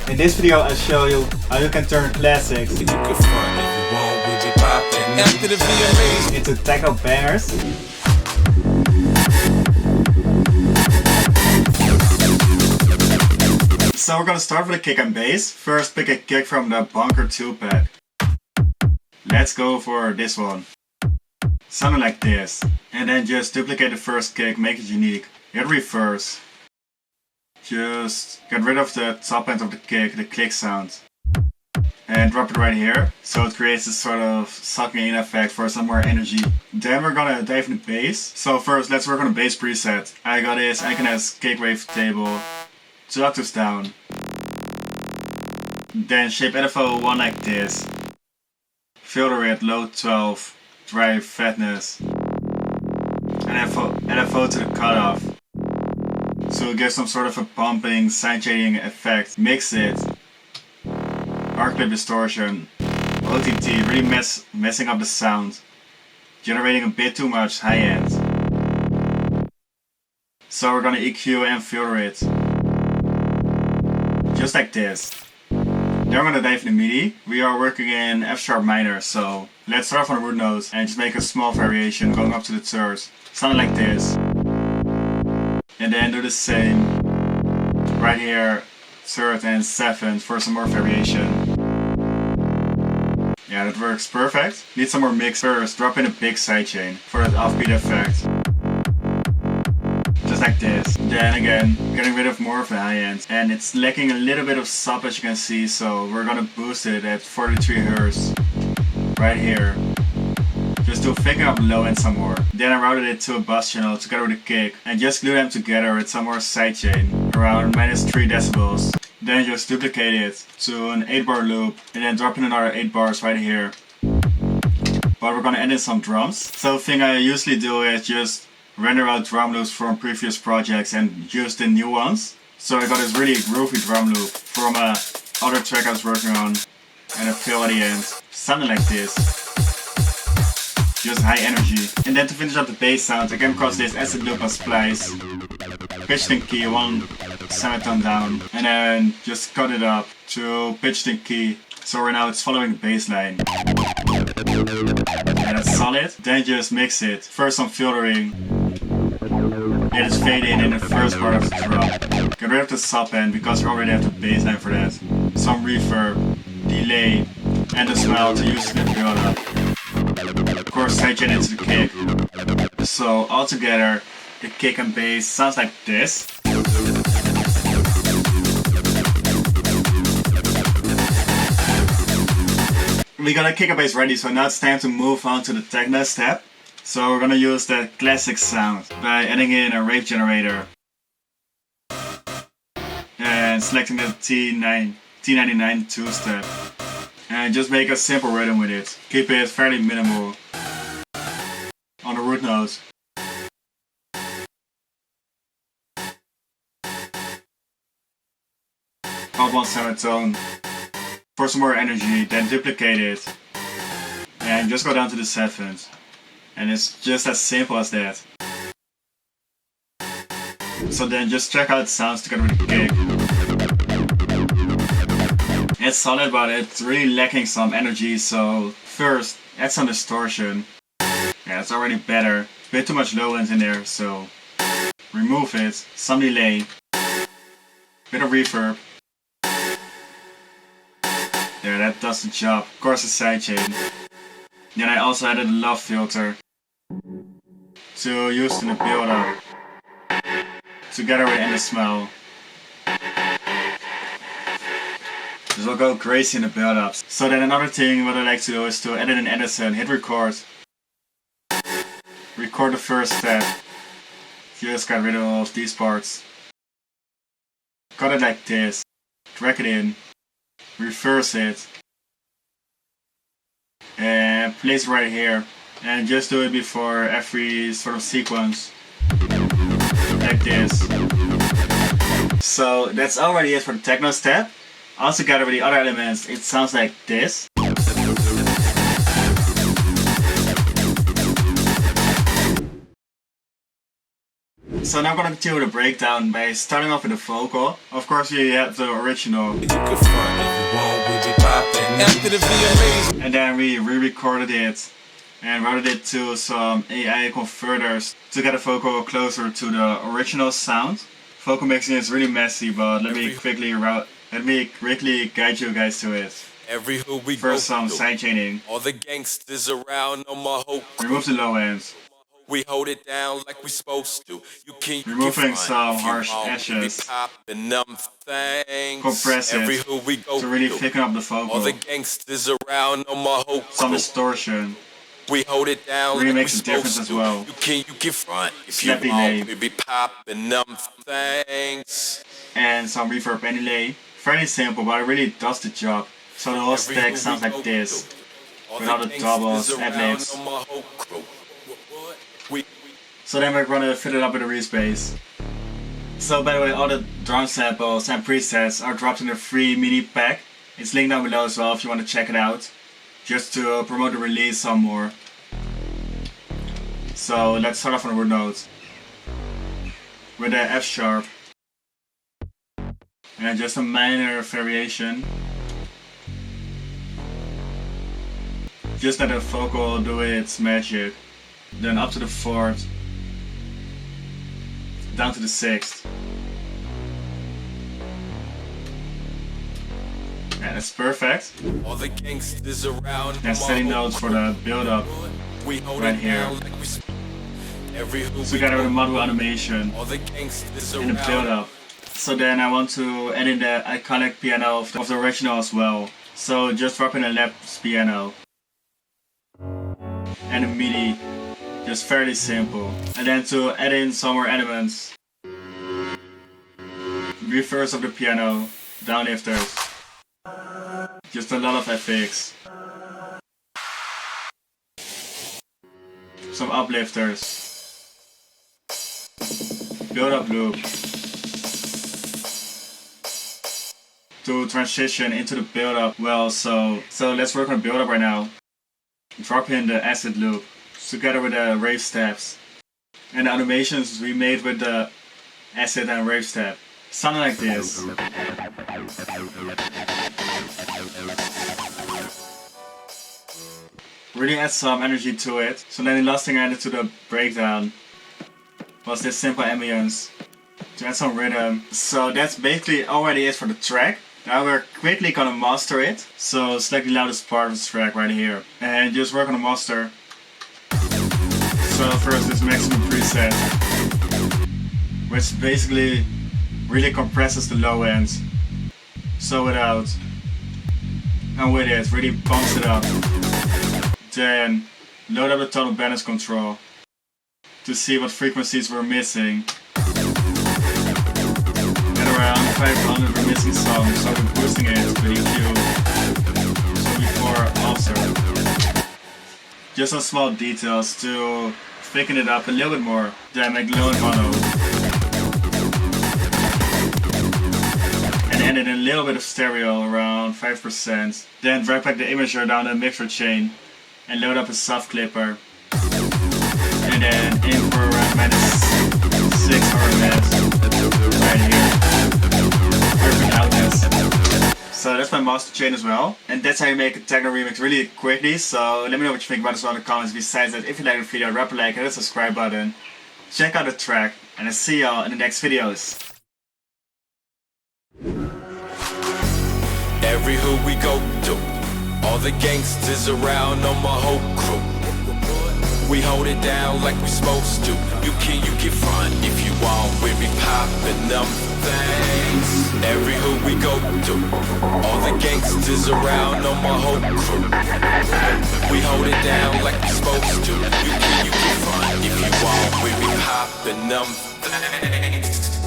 In this video I'll show you how you can turn classics into techno bangers. So we're gonna start with a kick and bass. First pick a kick from the Bunker 2 pack. Let's go for this one. Something like this. And then just duplicate the first kick, make it unique. Hit reverse. Just get rid of the top end of the kick, the click sound. And drop it right here. So it creates this sort of sucking in effect for some more energy. Then we're gonna dive into bass. So first let's work on the bass preset. I got this Iconess Cake Wave table. 2 octaves down. Then shape LFO 1 like this. Filter it low 12, drive fatness. And LFO to the cutoff. So give some sort of a pumping, side-chaining effect. Mix it. Arc clip distortion. OTT, really messing up the sound. Generating a bit too much high end. So we're gonna EQ and filter it. Just like this. Then we're gonna dive into MIDI. We are working in F sharp minor, so let's start off on the root notes and just make a small variation going up to the third. Something like this. And then do the same right here, third and seventh for some more variation. Yeah, that works perfect. Need some more mix first. Drop in a big sidechain for that offbeat effect. Just like this. Then again, getting rid of more of the high end. And it's lacking a little bit of sub as you can see, so we're gonna boost it at 43 Hz. Right here. Just to thicken up the low end some more. Then I routed it to a bus channel together with a kick. And just glue them together with some more sidechain. Around -3 decibels. Then just duplicate it to an 8-bar loop. And then drop in another 8 bars right here. But we're gonna add in some drums. So the thing I usually do is just render out drum loops from previous projects and use the new ones. So I got this really groovy drum loop from a other track I was working on. And a fill at the end. Something like this. Just high energy. And then to finish up the bass sound, I came across this acid loop and splice. Pitched in key, 1 semitone down. And then just cut it up to pitched in key. So right now it's following the bass line. And it's solid. Then just mix it. First some filtering. Let it fade in the first part of the drop. Get rid of the sub end because we already have the bass line for that. Some reverb, delay, and the swell to use in the build up. Of course, sidechain into the kick. So altogether, the kick and bass sounds like this. We got a kick and bass ready, so now it's time to move on to the techno step. So we're gonna use that classic sound by adding in a rave generator. And selecting the T99 two-step. And just make a simple rhythm with it. Keep it fairly minimal. On the root note. Up 1 semitone. For some more energy, then duplicate it. And just go down to the 7th. And it's just as simple as that. So then just check out the sounds together with the kick. It's solid, but it's really lacking some energy, so first add some distortion. Yeah, it's already better. A bit too much low end in there, so remove it. Some delay. Bit of reverb. Yeah, that does the job. Of course, the sidechain. Then I also added a love filter to use in the build up. Together with the smell. This will go crazy in the build ups. So then another thing what I like to do is to edit in Edison, hit record. Record the first step. Just got rid of these parts. Cut it like this. Drag it in. Reverse it. And place it right here. And just do it before every sort of sequence. Like this. So that's already it for the techno step. All together with the other elements, it sounds like this. So now I'm gonna continue the breakdown by starting off with the vocal. Of course, you have the original. And then we re-recorded it and routed it to some AI converters to get the vocal closer to the original sound. Vocal mixing is really messy, but let me quickly guide you guys to it. First, some sidechaining. All the gangsters around on my whole crew. Remove the low ends. We hold it down like we supposed to. Removing some harsh edges. Compress it to really thicken up the vocal. All the gangsters around on my whole crew. Some distortion. We hold it down really like makes a difference as well. You can front if you Snappy want. delay. We be popping them things. And some reverb and delay. Fairly simple, but it really does the job. So the whole stack sounds like this, without the doubles, ad-libs. So then we're gonna fill it up with a respace. So by the way, all the drum samples and presets are dropped in a free mini pack. It's linked down below as well if you want to check it out, just to promote the release some more. So let's start off on a root note with the F sharp, and just a minor variation. Just let the vocal do its magic. Then up to the 4th, down to the 6th. Yeah, that's perfect. All the gangsters around. And steady notes for the build up right here. Together with the model animation in the build up. So then I want to add in the iconic piano of the original as well. So just drop in a lap's piano. And a MIDI, just fairly simple. And then to add in some more elements, reverse of the piano, downlifters, just a lot of FX, some uplifters, build up loop, to transition into the build up well. So let's work on build up right now. Drop in the acid loop together with the rave steps and the animations we made with the acid and rave step. Something like this. Really add some energy to it. So then the last thing I added to the breakdown was this simple ambience to add some rhythm. So that's basically already it for the track. Now we're quickly gonna master it, so select the loudest part of the track right here and just work on the master. So first this maximum preset, which basically really compresses the low ends. So without and with it, really bumps it up. Then load up the total balance control to see what frequencies we're missing. Around 500 we're missing some, so we're boosting it with EQ. So before offset. Just some small details to thicken it up a little bit more. Then make low and mono. And add in a little bit of stereo, around 5%. Then drag back the imager down the mixer chain and load up a soft clipper. And then aim for around -6 RMS right here. Perfect loudness. So that's my master chain as well. And that's how you make a techno remix really quickly. So let me know what you think about this in the comments. Besides that, if you like the video, drop a like, hit the subscribe button. Check out the track, and I'll see y'all in the next videos. Every hood we go to, all the gangsters around on my whole crew. We hold it down like we supposed to. You can front if you want. We be popping them things. Every hood we go to, all the gangsters around on my whole crew. We hold it down like we supposed to. You can front if you want. We be popping them things.